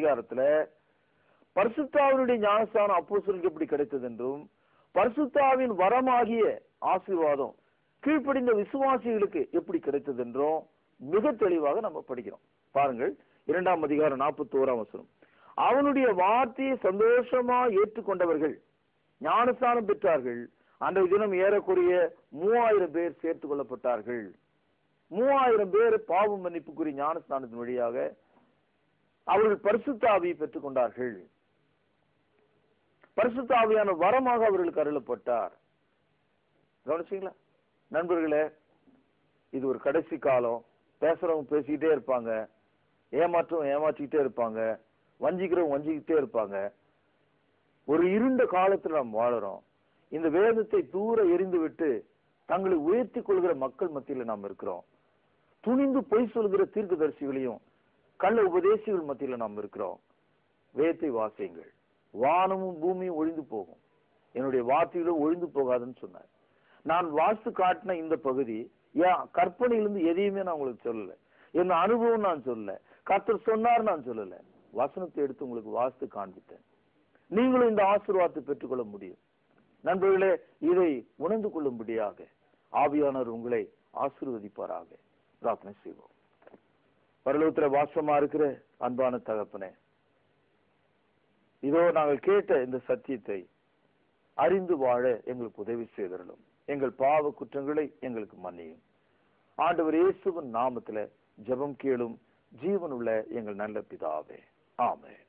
அதிகாரத்துல பரிசுத்தாவினுடைய ஞானஸ்தானம் அப்போஸ்தலருக்கு எப்படி கிடைத்தது என்றும், பரிசுத்தாவின் வரமாகிய ஆசீர்வாதம் கீழ்ப்படிந்த விசுவாசிகளுக்கு எப்படி கிடைத்தது என்றும் மிக தெளிவாக நம்ம படிக்கிறோம். பாருங்கள், 2ஆம் அதிகாரம் 41ஆம் வசனம். அவனுடைய வார்த்தையை சந்தோஷமா ஏற்றுக்கொண்டவர்கள் ஞானஸ்தானம் பெற்றார்கள். அன்றைய தினம் ஏறக்குறைய 3000 பேர் சேர்த்துக் கொள்ளப்பட்டார்கள். 3000 பேர் பாவ மன்னிப்புக்குரிய ஞானஸ்தானத்தின் வழியாக அவர்கள் பரிசுத்த ஆவியை பெற்றுக் கொண்டார்கள். பரிசுத்த ஆவியான வரமாக அவர்களுக்கு அருளப்பட்டார். கவனிச்சீங்களா நண்பர்களே? இது ஒரு கடைசி காலம். பேசுறவங்க பேசிக்கிட்டே இருப்பாங்க, ஏமாற்றிக்கிட்டே இருப்பாங்க, வஞ்சிக்கிறவங்க வஞ்சிக்கிட்டே இருப்பாங்க. ஒரு இருண்ட காலத்துல நாம் வாழறோம். இந்த வேதத்தை தூர எறிந்து விட்டு தங்களை உயர்த்தி கொள்கிற மக்கள் மத்தியில நாம் இருக்கிறோம். துணிந்து பொய் சொல்கிற தீர்க்கதரிசிகளையும் கள்ள உபதேசிகள் மத்தியில நாம் இருக்கிறோம். வேதத்தை வாசியுங்கள். வானமும் பூமியும் ஒழிந்து போகும், என்னுடைய வார்த்தைகளும் ஒழிந்து போகாதுன்னு சொன்னார். நான் வாசித்து காட்டின இந்த பகுதி என் கற்பனையிலிருந்து எதையுமே நான் உங்களுக்கு சொல்லல, என் அனுபவம் நான் சொல்லல, கர்த்தர் சொன்னார் நான் சொல்லல. வசனத்தை எடுத்து உங்களுக்கு வாசித்து காண்பித்தேன். நீங்களும் இந்த ஆசீர்வாதத்தை பெற்றுக்கொள்ள முடியும். நண்பர்களே, இதை உணர்ந்து கொள்ளும்படியாக ஆவியானவர் உங்களை ஆசீர்வதிப்பாராக. பிரார்த்தனை செய்வோம். பரலோகத்துல வாசமா இருக்கிற அன்பான தகப்பனே, இதோ நாங்கள் கேட்ட இந்த சத்தியத்தை அறிந்து வாழ எங்களுக்கு உதவி செய்தரலும். எங்கள் பாவ குற்றங்களை எங்களுக்கு மன்னியும். ஆண்டவர் இயேசுவின் நாமத்துல ஜெபம் கேளும் ஜீவனுள்ள எங்கள் நல்ல பிதாவே. ஆமென்.